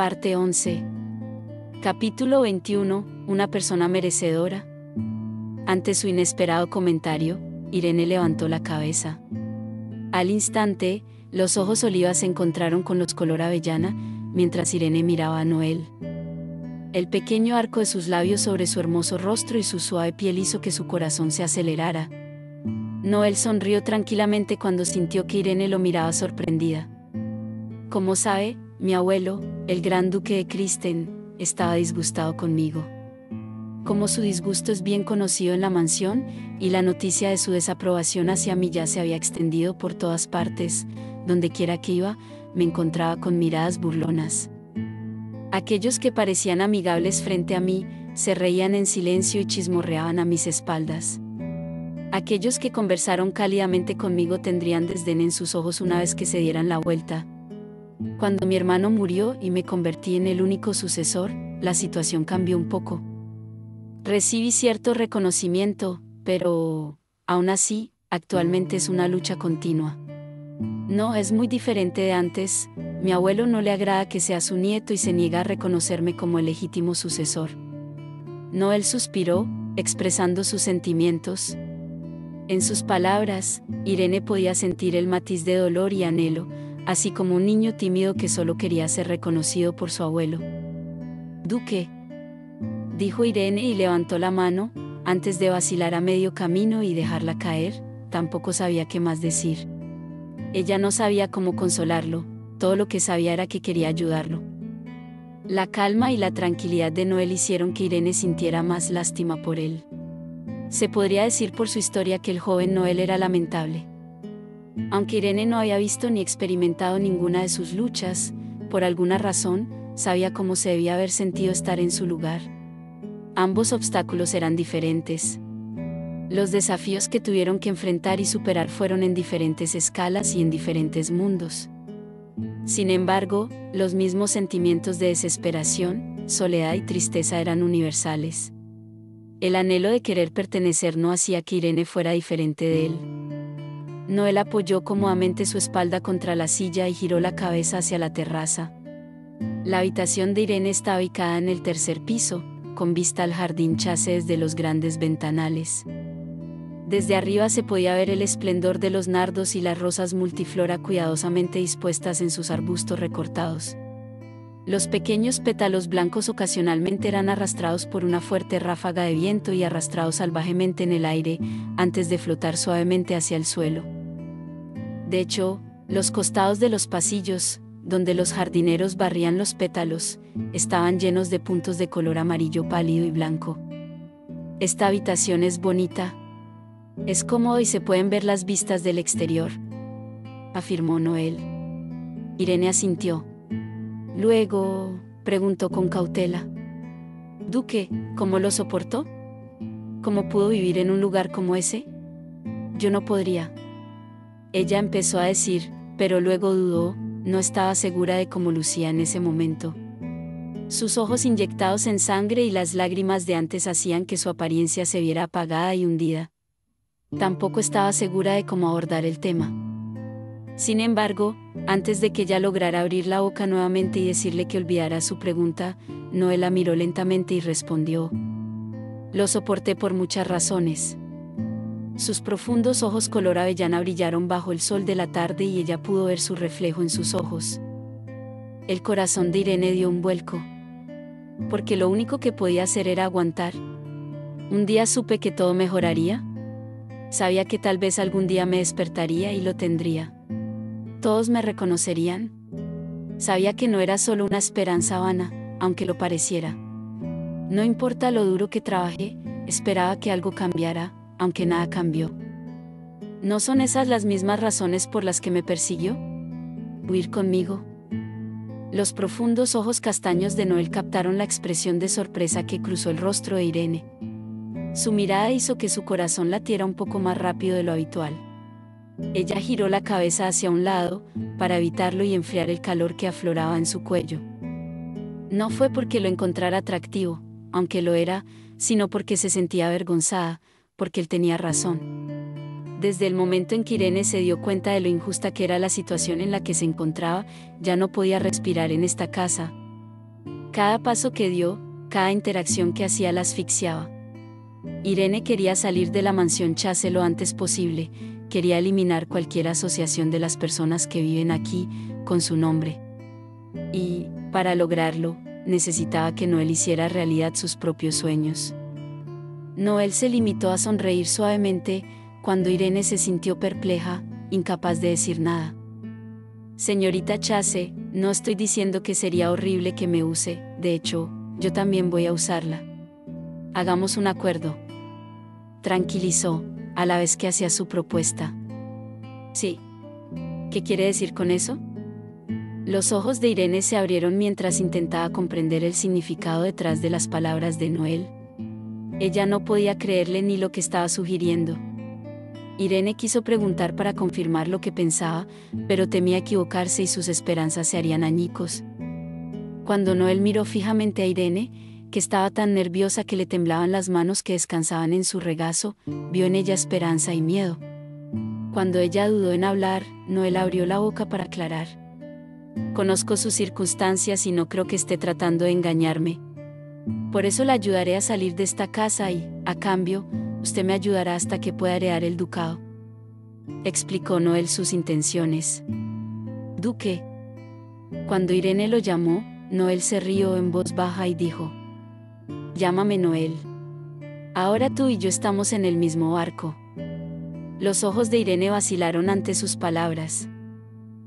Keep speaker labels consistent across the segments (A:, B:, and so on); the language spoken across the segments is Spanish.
A: Parte 11. Capítulo 21. Una persona merecedora. Ante su inesperado comentario, Irene levantó la cabeza. Al instante, los ojos olivas se encontraron con los color avellana, mientras Irene miraba a Noel. El pequeño arco de sus labios sobre su hermoso rostro y su suave piel hizo que su corazón se acelerara. Noel sonrió tranquilamente cuando sintió que Irene lo miraba sorprendida. Como sabe, mi abuelo, el gran duque de Kristen, estaba disgustado conmigo. Como su disgusto es bien conocido en la mansión, y la noticia de su desaprobación hacia mí ya se había extendido por todas partes, donde quiera que iba, me encontraba con miradas burlonas. Aquellos que parecían amigables frente a mí, se reían en silencio y chismorreaban a mis espaldas. Aquellos que conversaron cálidamente conmigo tendrían desdén en sus ojos una vez que se dieran la vuelta. Cuando mi hermano murió y me convertí en el único sucesor, la situación cambió un poco. Recibí cierto reconocimiento, pero, aún así, actualmente es una lucha continua. No es muy diferente de antes. Mi abuelo no le agrada que sea su nieto y se niega a reconocerme como el legítimo sucesor. Noel suspiró, expresando sus sentimientos. En sus palabras, Irene podía sentir el matiz de dolor y anhelo, así como un niño tímido que solo quería ser reconocido por su abuelo. «Duque», dijo Irene y levantó la mano, antes de vacilar a medio camino y dejarla caer. Tampoco sabía qué más decir. Ella no sabía cómo consolarlo, todo lo que sabía era que quería ayudarlo. La calma y la tranquilidad de Noel hicieron que Irene sintiera más lástima por él. Se podría decir por su historia que el joven Noel era lamentable. Aunque Irene no había visto ni experimentado ninguna de sus luchas, por alguna razón, sabía cómo se debía haber sentido estar en su lugar. Ambos obstáculos eran diferentes. Los desafíos que tuvieron que enfrentar y superar fueron en diferentes escalas y en diferentes mundos. Sin embargo, los mismos sentimientos de desesperación, soledad y tristeza eran universales. El anhelo de querer pertenecer no hacía que Irene fuera diferente de él. Noel apoyó cómodamente su espalda contra la silla y giró la cabeza hacia la terraza. La habitación de Irene estaba ubicada en el tercer piso, con vista al jardín chace desde los grandes ventanales. Desde arriba se podía ver el esplendor de los nardos y las rosas multiflora cuidadosamente dispuestas en sus arbustos recortados. Los pequeños pétalos blancos ocasionalmente eran arrastrados por una fuerte ráfaga de viento y arrastrados salvajemente en el aire, antes de flotar suavemente hacia el suelo. De hecho, los costados de los pasillos, donde los jardineros barrían los pétalos, estaban llenos de puntos de color amarillo pálido y blanco. «Esta habitación es bonita. Es cómodo y se pueden ver las vistas del exterior», afirmó Noel. Irene asintió. Luego, preguntó con cautela. «Duque, ¿cómo lo soportó? ¿Cómo pudo vivir en un lugar como ese? Yo no podría». Ella empezó a decir, pero luego dudó, no estaba segura de cómo lucía en ese momento. Sus ojos inyectados en sangre y las lágrimas de antes hacían que su apariencia se viera apagada y hundida. Tampoco estaba segura de cómo abordar el tema. Sin embargo, antes de que ella lograra abrir la boca nuevamente y decirle que olvidara su pregunta, Noel la miró lentamente y respondió: «Lo soporté por muchas razones». Sus profundos ojos color avellana brillaron bajo el sol de la tarde y ella pudo ver su reflejo en sus ojos. El corazón de Irene dio un vuelco. Porque lo único que podía hacer era aguantar. Un día supe que todo mejoraría. Sabía que tal vez algún día me despertaría y lo tendría. Todos me reconocerían. Sabía que no era solo una esperanza vana, aunque lo pareciera. No importa lo duro que trabajé, esperaba que algo cambiara, aunque nada cambió. ¿No son esas las mismas razones por las que me persiguió? ¿Huir conmigo? Los profundos ojos castaños de Noel captaron la expresión de sorpresa que cruzó el rostro de Irene. Su mirada hizo que su corazón latiera un poco más rápido de lo habitual. Ella giró la cabeza hacia un lado, para evitarlo y enfriar el calor que afloraba en su cuello. No fue porque lo encontrara atractivo, aunque lo era, sino porque se sentía avergonzada, porque él tenía razón. Desde el momento en que Irene se dio cuenta de lo injusta que era la situación en la que se encontraba, ya no podía respirar en esta casa. Cada paso que dio, cada interacción que hacía la asfixiaba. Irene quería salir de la mansión Chase lo antes posible, quería eliminar cualquier asociación de las personas que viven aquí con su nombre. Y, para lograrlo, necesitaba que Noel hiciera realidad sus propios sueños. Noel se limitó a sonreír suavemente cuando Irene se sintió perpleja, incapaz de decir nada. Señorita Chase, no estoy diciendo que sería horrible que me use, de hecho, yo también voy a usarla. Hagamos un acuerdo. Tranquilizó, a la vez que hacía su propuesta. Sí. ¿Qué quiere decir con eso? Los ojos de Irene se abrieron mientras intentaba comprender el significado detrás de las palabras de Noel. Ella no podía creerle ni lo que estaba sugiriendo. Irene quiso preguntar para confirmar lo que pensaba, pero temía equivocarse y sus esperanzas se harían añicos. Cuando Noel miró fijamente a Irene, que estaba tan nerviosa que le temblaban las manos que descansaban en su regazo, vio en ella esperanza y miedo. Cuando ella dudó en hablar, Noel abrió la boca para aclarar. Conozco sus circunstancias y no creo que esté tratando de engañarme. Por eso la ayudaré a salir de esta casa y, a cambio, usted me ayudará hasta que pueda heredar el ducado. Explicó Noel sus intenciones. ¿Duque? Cuando Irene lo llamó, Noel se rió en voz baja y dijo: Llámame Noel. Ahora tú y yo estamos en el mismo barco. Los ojos de Irene vacilaron ante sus palabras.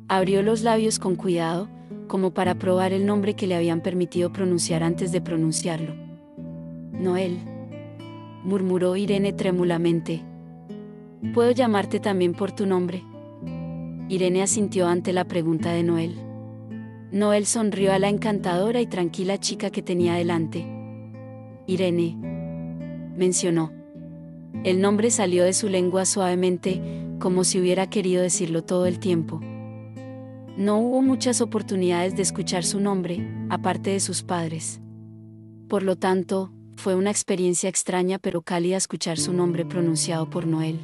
A: Abrió los labios con cuidado, como para probar el nombre que le habían permitido pronunciar antes de pronunciarlo. Noel, murmuró Irene trémulamente. ¿Puedo llamarte también por tu nombre? Irene asintió ante la pregunta de Noel. Noel sonrió a la encantadora y tranquila chica que tenía delante. Irene, mencionó. El nombre salió de su lengua suavemente, como si hubiera querido decirlo todo el tiempo. No hubo muchas oportunidades de escuchar su nombre, aparte de sus padres. Por lo tanto, fue una experiencia extraña pero cálida escuchar su nombre pronunciado por Noel.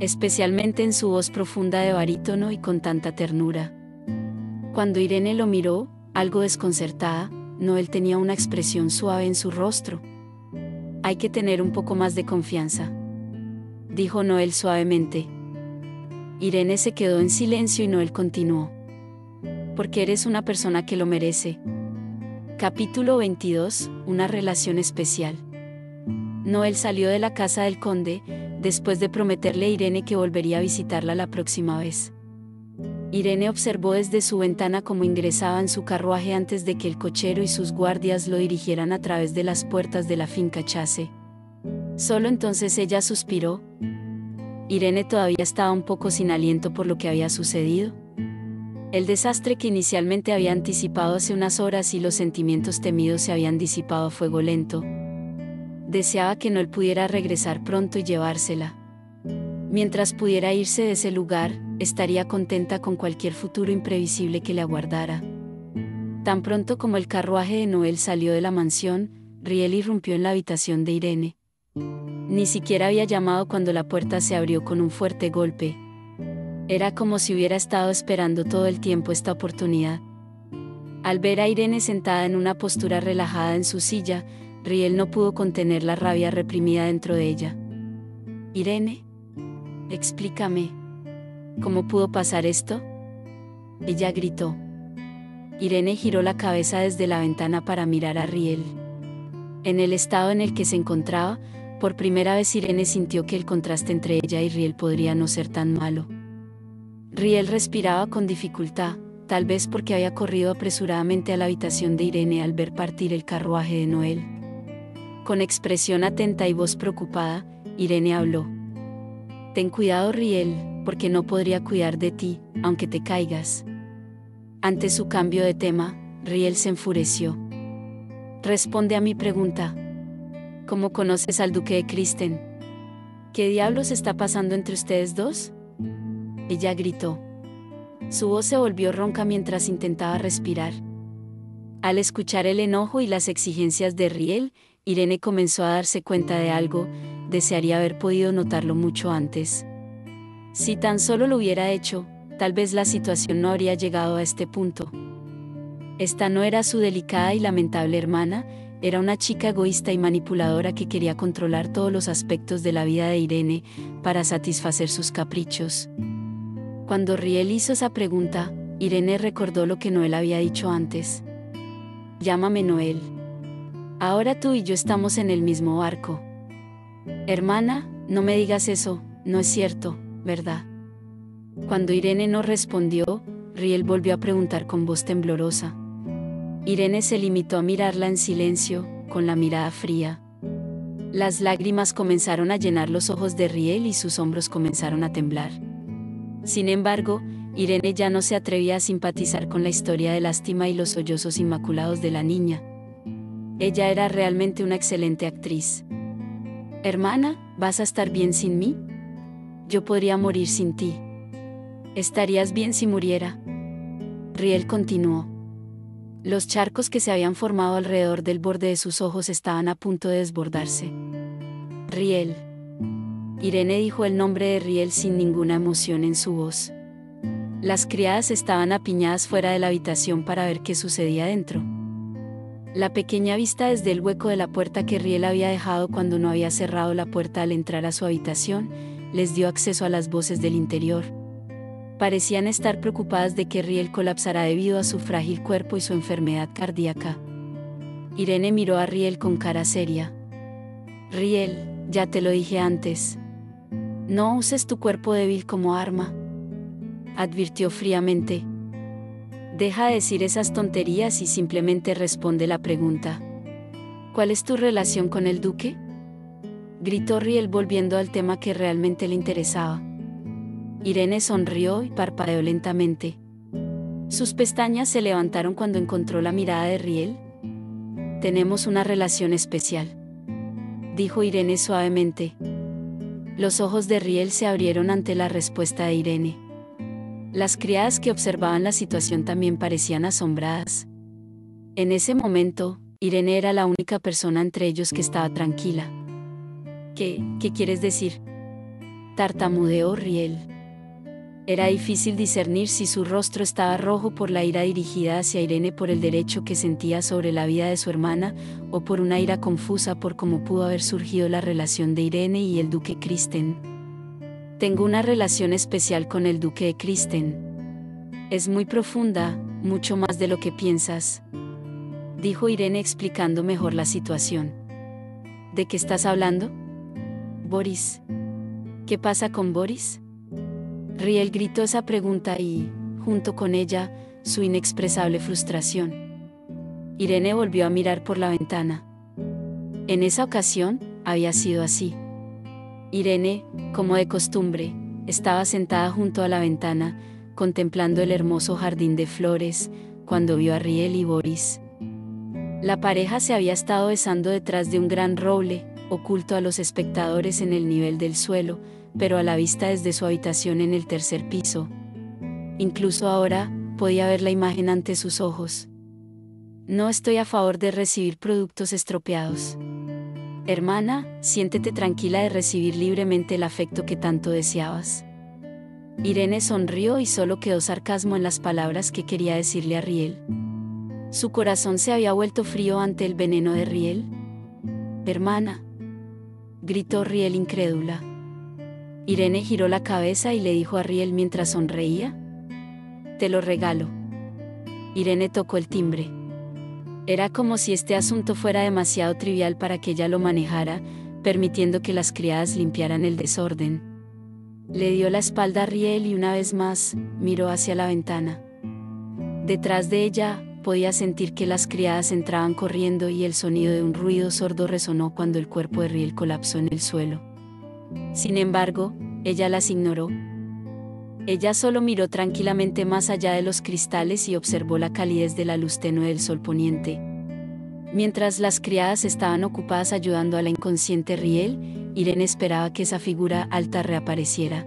A: Especialmente en su voz profunda de barítono y con tanta ternura. Cuando Irene lo miró, algo desconcertada, Noel tenía una expresión suave en su rostro. Hay que tener un poco más de confianza, dijo Noel suavemente. Irene se quedó en silencio y Noel continuó. Porque eres una persona que lo merece. Capítulo 22, una relación especial. Noel salió de la casa del conde, después de prometerle a Irene que volvería a visitarla la próxima vez. Irene observó desde su ventana cómo ingresaba en su carruaje antes de que el cochero y sus guardias lo dirigieran a través de las puertas de la finca Chase. Solo entonces ella suspiró. Irene todavía estaba un poco sin aliento por lo que había sucedido. El desastre que inicialmente había anticipado hace unas horas y los sentimientos temidos se habían disipado a fuego lento. Deseaba que Noel pudiera regresar pronto y llevársela. Mientras pudiera irse de ese lugar, estaría contenta con cualquier futuro imprevisible que le aguardara. Tan pronto como el carruaje de Noel salió de la mansión, Riel irrumpió en la habitación de Irene. Ni siquiera había llamado cuando la puerta se abrió con un fuerte golpe. Era como si hubiera estado esperando todo el tiempo esta oportunidad. Al ver a Irene sentada en una postura relajada en su silla, Riel no pudo contener la rabia reprimida dentro de ella. Irene, explícame. ¿Cómo pudo pasar esto? Ella gritó. Irene giró la cabeza desde la ventana para mirar a Riel. En el estado en el que se encontraba, por primera vez Irene sintió que el contraste entre ella y Riel podría no ser tan malo. Riel respiraba con dificultad, tal vez porque había corrido apresuradamente a la habitación de Irene al ver partir el carruaje de Noel. Con expresión atenta y voz preocupada, Irene habló. Ten cuidado, Riel, porque no podría cuidar de ti, aunque te caigas. Ante su cambio de tema, Riel se enfureció. Responde a mi pregunta. ¿Cómo conoces al duque de Kristen? ¿Qué diablos está pasando entre ustedes dos? Ella gritó. Su voz se volvió ronca mientras intentaba respirar. Al escuchar el enojo y las exigencias de Riel, Irene comenzó a darse cuenta de algo, desearía haber podido notarlo mucho antes. Si tan solo lo hubiera hecho, tal vez la situación no habría llegado a este punto. Esta no era su delicada y lamentable hermana, era una chica egoísta y manipuladora que quería controlar todos los aspectos de la vida de Irene para satisfacer sus caprichos. Cuando Riel hizo esa pregunta, Irene recordó lo que Noel había dicho antes. Llámame Noel. Ahora tú y yo estamos en el mismo barco. Hermana, no me digas eso, no es cierto, ¿verdad? Cuando Irene no respondió, Riel volvió a preguntar con voz temblorosa. Irene se limitó a mirarla en silencio, con la mirada fría. Las lágrimas comenzaron a llenar los ojos de Riel y sus hombros comenzaron a temblar. Sin embargo, Irene ya no se atrevía a simpatizar con la historia de lástima y los sollozos inmaculados de la niña. Ella era realmente una excelente actriz. Hermana, ¿vas a estar bien sin mí? Yo podría morir sin ti. ¿Estarías bien si muriera? Riel continuó. Los charcos que se habían formado alrededor del borde de sus ojos estaban a punto de desbordarse. Riel. Irene dijo el nombre de Riel sin ninguna emoción en su voz. Las criadas estaban apiñadas fuera de la habitación para ver qué sucedía dentro. La pequeña vista desde el hueco de la puerta que Riel había dejado cuando no había cerrado la puerta al entrar a su habitación, les dio acceso a las voces del interior. Parecían estar preocupadas de que Riel colapsara debido a su frágil cuerpo y su enfermedad cardíaca. Irene miró a Riel con cara seria. Riel, ya te lo dije antes. No uses tu cuerpo débil como arma, advirtió fríamente. Deja de decir esas tonterías y simplemente responde la pregunta. ¿Cuál es tu relación con el duque? Gritó Riel volviendo al tema que realmente le interesaba. Irene sonrió y parpadeó lentamente. Sus pestañas se levantaron cuando encontró la mirada de Riel. Tenemos una relación especial, dijo Irene suavemente. Los ojos de Riel se abrieron ante la respuesta de Irene. Las criadas que observaban la situación también parecían asombradas. En ese momento, Irene era la única persona entre ellos que estaba tranquila. ¿Qué quieres decir? Tartamudeó Riel. Era difícil discernir si su rostro estaba rojo por la ira dirigida hacia Irene por el derecho que sentía sobre la vida de su hermana, o por una ira confusa por cómo pudo haber surgido la relación de Irene y el duque Kristen. Tengo una relación especial con el duque de Kristen. Es muy profunda, mucho más de lo que piensas, dijo Irene explicando mejor la situación. ¿De qué estás hablando? Boris. ¿Qué pasa con Boris? Riel gritó esa pregunta y, junto con ella, su inexpresable frustración. Irene volvió a mirar por la ventana. En esa ocasión, había sido así. Irene, como de costumbre, estaba sentada junto a la ventana, contemplando el hermoso jardín de flores, cuando vio a Riel y Boris. La pareja se había estado besando detrás de un gran roble, oculto a los espectadores en el nivel del suelo, pero a la vista desde su habitación en el tercer piso. Incluso ahora, podía ver la imagen ante sus ojos. No estoy a favor de recibir productos estropeados. Hermana, siéntete tranquila de recibir libremente el afecto que tanto deseabas. Irene sonrió y solo quedó sarcasmo en las palabras que quería decirle a Riel. Su corazón se había vuelto frío ante el veneno de Riel. Hermana, gritó Riel incrédula. Irene giró la cabeza y le dijo a Riel mientras sonreía. Te lo regalo. Irene tocó el timbre. Era como si este asunto fuera demasiado trivial para que ella lo manejara, permitiendo que las criadas limpiaran el desorden. Le dio la espalda a Riel y una vez más, miró hacia la ventana. Detrás de ella, podía sentir que las criadas entraban corriendo y el sonido de un ruido sordo resonó cuando el cuerpo de Riel colapsó en el suelo. Sin embargo, ella las ignoró. Ella solo miró tranquilamente más allá de los cristales y observó la calidez de la luz tenue del sol poniente. Mientras las criadas estaban ocupadas ayudando a la inconsciente Riel, Irene esperaba que esa figura alta reapareciera.